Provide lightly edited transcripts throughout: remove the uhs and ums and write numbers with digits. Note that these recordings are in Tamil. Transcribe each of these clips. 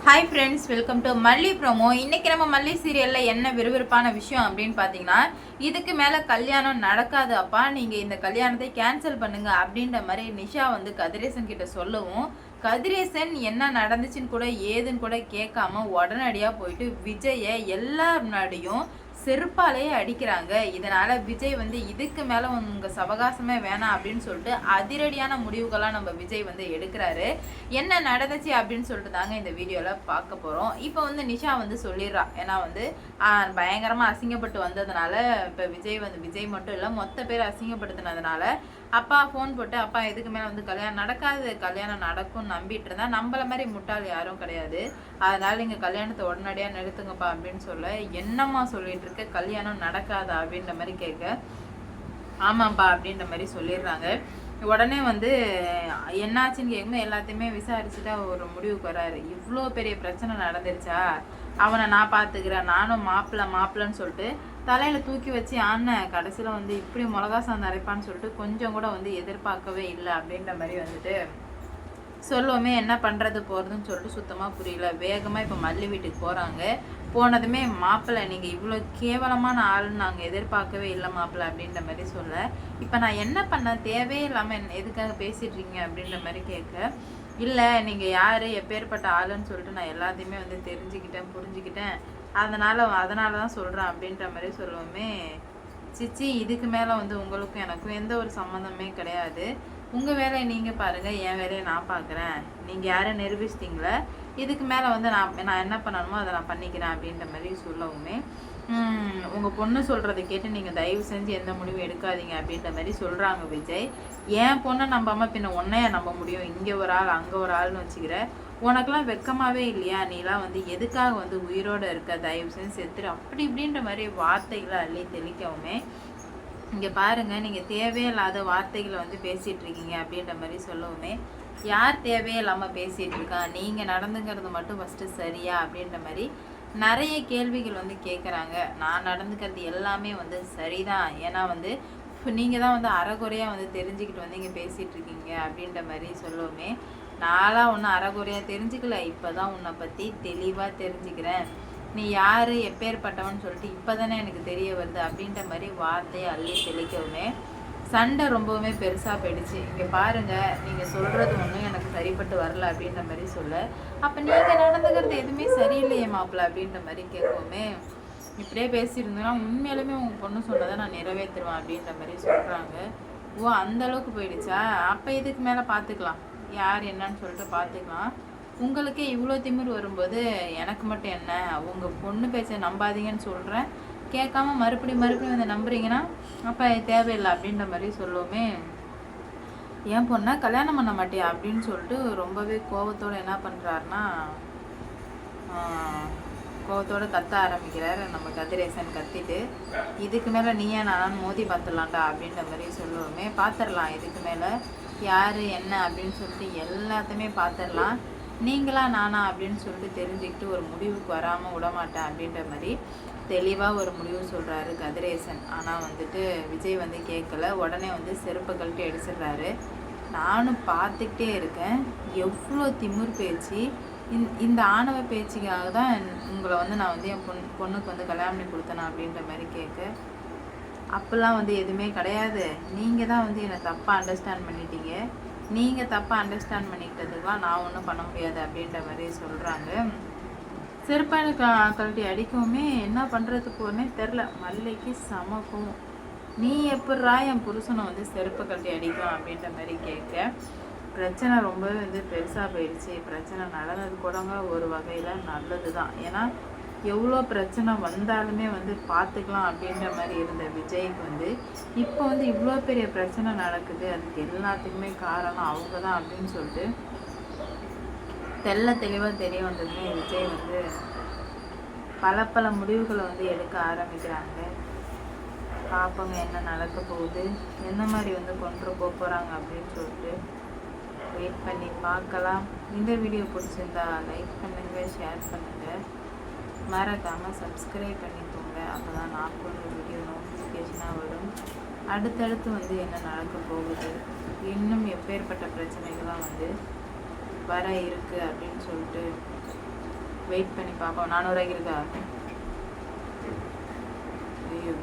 ஹாய் ஃப்ரெண்ட்ஸ், வெல்கம் டு மல்லி ப்ரோமோ. இன்னைக்கு நம்ம மல்லி சீரியலில் என்ன விறுவிறுப்பான விஷயம் அப்படின்னு பார்த்தீங்கன்னா, இதுக்கு மேலே கல்யாணம் நடக்காது அப்பா, நீங்கள் இந்த கல்யாணத்தை கேன்சல் பண்ணுங்க அப்படின்ற மாதிரி நிஷா வந்து கதிரேசன் கிட்ட சொல்லவும், கதிரேசன் என்ன நடந்துச்சுன்னு கூட ஏதுன்னு கூட கேட்காம உடனடியாக போயிட்டு விஜயை எல்லார் முன்னாடியும் செருப்பாலேயே அடிக்கிறாங்க. இதனால விஜய் வந்து இதுக்கு மேலே உங்கள் சவகாசமே வேணாம் அப்படின்னு சொல்லிட்டு அதிரடியான முடிவுகளாக நம்ம விஜய் வந்து எடுக்கிறாரு. என்ன நடந்துச்சு அப்படின்னு சொல்லிட்டு தாங்க இந்த வீடியோவில் பார்க்க போகிறோம். இப்போ வந்து நிஷா வந்து சொல்லிடுறா, ஏன்னா வந்து பயங்கரமாக அசிங்கப்பட்டு வந்ததுனால இப்போ விஜய் மட்டும் இல்லை மொத்த பேர் அசிங்கப்படுத்தினதுனால அப்பா ஃபோன் போட்டு, அப்பா இதுக்கு மேலே வந்து கல்யாணம் நடக்காது, கல்யாணம் நடக்கும்னு நம்பிட்டு இருந்தா, நம்மள மாதிரி முட்டாள் யாரும் கிடையாது, அதனால நீங்கள் கல்யாணத்தை உடனடியாக நிறுத்துங்கப்பா அப்படின்னு சொல்ல, என்னம்மா சொல்லிட்டு இருக்க, கல்யாணம் நடக்காதா அப்படின்ற மாதிரி கேட்க, ஆமாப்பா அப்படின்ற மாதிரி சொல்லிடுறாங்க. உடனே வந்து என்னாச்சுன்னு கேட்கும்போது எல்லாத்தையுமே விசாரிச்சுட்டா ஒரு முடிவுக்கு வராரு. இவ்வளோ பெரிய பிரச்சனை நடந்துருச்சா, அவனை நான் பார்த்துக்கிறேன், நானும் மாப்பிள்ளன்னு சொல்லிட்டு தலையில் தூக்கி வச்சு ஆனேன். கடைசியில் வந்து இப்படி மிளகா சாந்து அரைப்பான்னு சொல்லிட்டு கொஞ்சம் கூட வந்து எதிர்பார்க்கவே இல்லை அப்படின்ற மாதிரி வந்துட்டு சொல்லுவோமே. என்ன பண்ணுறது போகிறதுன்னு சொல்லிட்டு சுத்தமாக புரியல. வேகமாக இப்போ மல்லி வீட்டுக்கு போகிறாங்க. போனதுமே, மாப்பிள்ளை நீங்கள் இவ்வளோ கேவலமான ஆளுன்னு நாங்கள் எதிர்பார்க்கவே இல்லை மாப்பிள்ளை அப்படின்ற மாதிரி சொல்ல, இப்போ நான் என்ன பண்ண, தேவையே இல்லாமல் எதுக்காக பேசிடுறீங்க அப்படின்ற மாதிரி கேட்க, இல்லை நீங்கள் யார் எப்பேற்பட்ட ஆளுன்னு சொல்லிட்டு நான் எல்லாத்தையுமே வந்து தெரிஞ்சுக்கிட்டேன், புரிஞ்சுக்கிட்டேன், அதனால தான் சொல்கிறேன் அப்படின்ற மாதிரி சொல்லுவோமே. சிச்சி, இதுக்கு மேலே வந்து உங்களுக்கும் எனக்கும் எந்த ஒரு சம்மந்தமே கிடையாது, உங்கள் வேலையை நீங்கள் பாருங்கள், என் வேலையை நான் பார்க்குறேன், நீங்கள் யாரும் நிரூபிச்சிட்டிங்களே, இதுக்கு மேலே வந்து நான் என்ன பண்ணணுமோ அதை நான் பண்ணிக்கிறேன் அப்படின்ற மாதிரி சொல்லவுமே, உங்கள் பொண்ணு சொல்கிறத கேட்டு நீங்கள் தயவு செஞ்சு எந்த முடிவும் எடுக்காதீங்க அப்படின்ற மாதிரி சொல்கிறாங்க விஜய். என் பொண்ணை நம்பாமல் பின்ன உன்னைய நம்ப முடியும், இங்கே ஒரு ஆள் அங்கே ஒரு ஆள்னு வச்சுக்கிற, உனக்கெல்லாம் வெக்கமாகவே இல்லையா, நீலாம் வந்து எதுக்காக வந்து உயிரோடு இருக்க, தயவு செஞ்சு செத்துரு அப்படி இப்படின்ற மாதிரி வார்த்தைகளை அள்ளி தெளிக்கவுமே, இங்கே பாருங்கள் நீங்கள் தேவையில்லாத வார்த்தைகளை வந்து பேசிகிட்டு இருக்கீங்க அப்படின்ற மாதிரி சொல்லவுமே, யார் தேவையே இல்லாமல் பேசிகிட்டு இருக்கா, நீங்கள் நடந்துக்கிறது மட்டும் ஃபஸ்ட்டு சரியா அப்படின்ற மாதிரி நிறைய கேள்விகள் வந்து கேட்குறாங்க. நான் நடந்துக்கிறது எல்லாமே வந்து சரிதான், ஏன்னா வந்து நீங்கள் தான் வந்து அறகுறையாக வந்து தெரிஞ்சுக்கிட்டு வந்து இங்கே பேசிகிட்டு இருக்கீங்க அப்படின்ற மாதிரி சொல்லுவோமே, நான்லாம் ஒன்றும் அறகுறையாக தெரிஞ்சுக்கல, இப்போ தான் உன்னை பற்றி தெளிவாக தெரிஞ்சுக்கிறேன், நீ யார் எப்பேற்பட்டவன்னு சொல்லிட்டு இப்போ தானே எனக்கு தெரிய வருது அப்படின்ற மாதிரி வார்த்தையை அள்ளி தெளிக்கவுமே சண்டை ரொம்பவுமே பெருசாக போயிடுச்சு. இங்கே பாருங்கள், நீங்கள் சொல்கிறது ஒன்றும் எனக்கு சரிப்பட்டு வரல அப்படின்ற மாதிரி சொல்ல, அப்போ நீங்கள் நடந்துக்கிறது எதுவுமே சரியில்லையே மாப்பிள்ள அப்படின்ற மாதிரி கேட்கவுமே, இப்படியே பேசியிருந்தோன்னா உண்மையிலுமே உங்கள் பொண்ணு சொன்னதை நான் நிறைவேற்றுருவேன் அப்படின்ற மாதிரி சொல்கிறாங்க. ஓ, அந்தளவுக்கு போயிடுச்சா, அப்போ இதுக்கு மேலே பார்த்துக்கலாம், யார் என்னன்னு சொல்லிட்டு பார்த்துக்கலாம், உங்களுக்கே இவ்வளோ திமிர் வரும்போது எனக்கு மட்டும் என்ன, உங்கள் பொண்ணு பேச்சை நம்பாதீங்கன்னு சொல்கிறேன், கேட்காம மறுபடியும் வந்து நம்புறீங்கன்னா அப்போ தேவையில்லை அப்படின்ற மாதிரி சொல்லுவோமே. என் பொண்ணை கல்யாணம் பண்ண மாட்டியா அப்படின்னு சொல்லிட்டு ரொம்பவே கோபத்தோடு என்ன பண்ணுறாருன்னா, கோபத்தோடு கத்த ஆரம்பிக்கிறார் நம்ம கதிரேசன். கத்திட்டு, இதுக்கு மேலே நீயே நான் மோதி பார்த்துடலாம்டா அப்படின்ற மாதிரி சொல்லுவோமே. பார்த்துடலாம், இதுக்கு மேலே யார் என்ன அப்படின்னு சொல்லிட்டு எல்லாத்தையுமே பார்த்துடலாம், நீங்களா நானா அப்படின்னு சொல்லிட்டு தெரிஞ்சுக்கிட்டு ஒரு முடிவுக்கு வராமல் விடமாட்டேன் அப்படின்ற மாதிரி தெளிவாக ஒரு முடிவு சொல்கிறாரு கதிரேசன். ஆனால் வந்துட்டு விஜய் வந்து கேட்கல, உடனே வந்து செருப்பை கழட்டி அடிச்சிடுறாரு. நானும் பார்த்துக்கிட்டே இருக்கேன், எவ்வளோ திமிர் பேச்சு, இந்த ஆணவ பேச்சுக்காக தான் உங்களை வந்து நான் வந்து என் பொண்ணுக்கு வந்து கல்யாணம் பண்ணி கொடுத்தேனா அப்படின்ற மாதிரி கேட்க, அப்போல்லாம் வந்து எதுவுமே கிடையாது, நீங்கள் தான் வந்து என்னை தப்பாக அண்டர்ஸ்டாண்ட் பண்ணிட்டீங்க, நீங்கள் தப்பாக அண்டர்ஸ்டாண்ட் பண்ணிக்கிட்டதுக்கெலாம் நான் ஒன்றும் பண்ண முடியாது அப்படின்ற மாதிரி சொல்கிறாங்க. செருப்பான கழட்டி அடிக்கவுமே என்ன பண்ணுறதுக்கு ஒன்றே தெரில. மல்லிக்கு சமக்கும், நீ எப்பட்றா என் புருஷனை வந்து செருப்பை கழட்டி அடிக்கலாம் அப்படின்ற மாதிரி கேட்க, பிரச்சனை ரொம்பவே வந்து பெருசாக போயிடுச்சு. பிரச்சனை நடந்தது கூடங்க ஒரு வகையில் நல்லது தான், ஏன்னா எவ்வளோ பிரச்சனை வந்தாலுமே வந்து பார்த்துக்கலாம் அப்படின்ற மாதிரி இருந்த விஜய்க்கு வந்து இப்போ வந்து இவ்வளோ பெரிய பிரச்சனை நடக்குது, அதுக்கு எல்லாத்துக்குமே காரணம் அவங்க தான் அப்படின்னு சொல்லிட்டு தெளிவாக தெரிய வந்ததுமே விஜய் வந்து பல முடிவுகளை வந்து எடுக்க ஆரம்பிக்கிறாங்க. பார்ப்போங்க என்ன நடக்க போகுது, எந்த மாதிரி வந்து கொண்டு போகிறாங்க அப்படின்னு சொல்லிட்டு வெயிட் பண்ணி பார்க்கலாம். இந்த வீடியோ பிடிச்சிருந்தா லைக் பண்ணுங்கள், ஷேர் பண்ணுங்கள், மறக்காமல் சப்ஸ்கிரைப் பண்ணிக்கோங்க, அப்போ தான் நான் போடுற வீடியோ நோட்டிஃபிகேஷனாக வரும். அடுத்தடுத்து வந்து என்ன நடக்க போகுது, இன்னும் எப்பேற்பட்ட பிரச்சனைகள்லாம் வந்து வர இருக்குது அப்படின்னு சொல்லிட்டு வெயிட் பண்ணி பார்ப்போம். 400 இருக்கா? ஐயோ,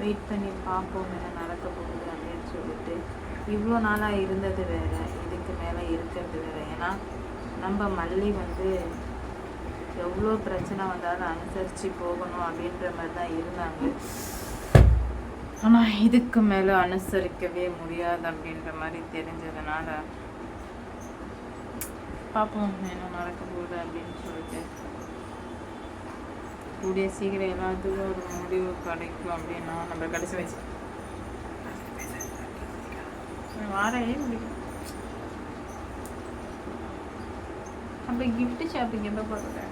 வெயிட் பண்ணி பார்ப்போம் என்ன நடக்க போகுது அப்படின்னு சொல்லிட்டு. இவ்வளோ நாளாக இருந்தது வேறு, இதுக்கு மேலே இருக்கிறது வேறு. ஏன்னா நம்ம மல்லி வந்து எவ்வளோ பிரச்சனை வந்தாலும் அனுசரித்து போகணும் அப்படின்ற மாதிரி தான் இருந்தாங்க. ஆனால் இதுக்கு மேலே அனுசரிக்கவே முடியாது அப்படின்ற மாதிரி தெரிஞ்சதுனால பார்ப்போம் என்ன நடக்க போகுது அப்படின்னு சொல்லிட்டு. கூடிய சீக்கிரம் எல்லாத்துக்கும் ஒரு முடிவு கிடைக்கும் அப்படின்னா நம்ம கடைசி வச்சு வாரையே முடியும். அப்படி கிஃப்ட் ஷாப்பிங் எப்போ போடுறேன்?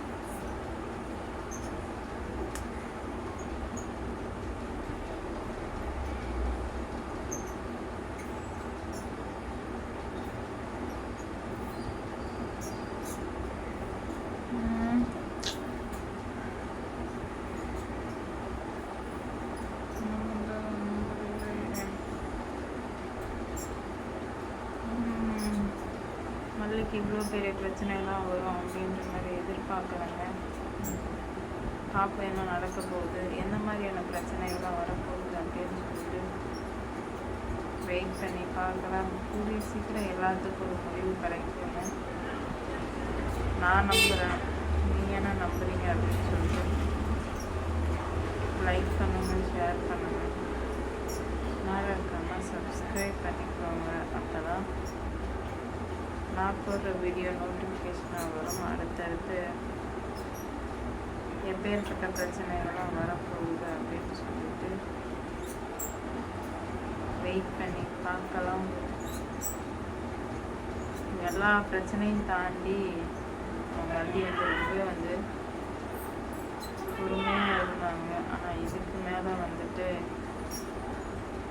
மல்லிக்கு இவ்வளோ பெரிய பிரச்சனைலாம் வரும் அப்படின்ற மாதிரி எதிர்பார்க்குறாங்க. பார்ப்போம் என்ன நடக்க போகுது, எந்த மாதிரியான பிரச்சனைகள்லாம் வரப்போகுது அப்படின்னு சொல்லிட்டு வெயிட் பண்ணி பார்க்கலாம். கூடிய சீக்கிரம் எல்லாத்துக்கும் ஒரு முடிவு கிடைக்கும்னு நான் நம்புகிறேன். நீங்கள் என்ன நம்புறீங்க அப்படின்னு சொல்லிட்டு லைக் பண்ணுங்கள், ஷேர் பண்ணுங்கள், மறக்காம சப்ஸ்கிரைப் பண்ணிக்கோங்க. அப்போ தான் நான் போடுற வீடியோ நோட்டிஃபிகேஷனாக வரும். அடுத்தடுத்து எப்பேற்பட்ட பிரச்சனைகள்லாம் வரப்போகுது அப்படின்னு சொல்லிட்டு வெயிட் பண்ணி பார்க்கலாம். எல்லா பிரச்சனையும் தாண்டி அவங்க வந்து பொறுமையாக இருந்தாங்க. ஆனால் இதுக்கு மேலே வந்துட்டு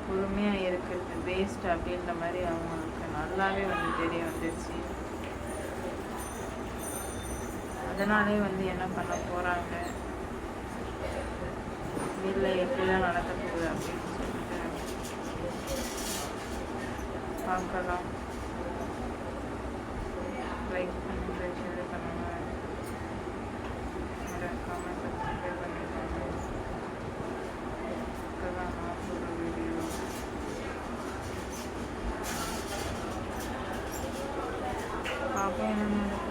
பொறுமையாக இருக்கிறது வேஸ்ட் அப்படின்ற மாதிரி அவங்களுக்கு நல்லாவே வந்து தெரிய வந்துடுச்சு. அதனாலே வந்து என்ன பண்ண போகிறாங்க, இல்லை எப்படிலாம் நடக்க போகுது அப்படின்னு சொல்லிட்டு பார்க்கலாம். லைக் பண்ணுங்க, ஷேர் பண்ணுங்க, மறக்காம சப்ஸ்கிரைப் பண்ணிக்கோங்க. இப்போதான் நான் சொல்கிற வீடியோ பார்ப்போம் என்ன நடக்குது.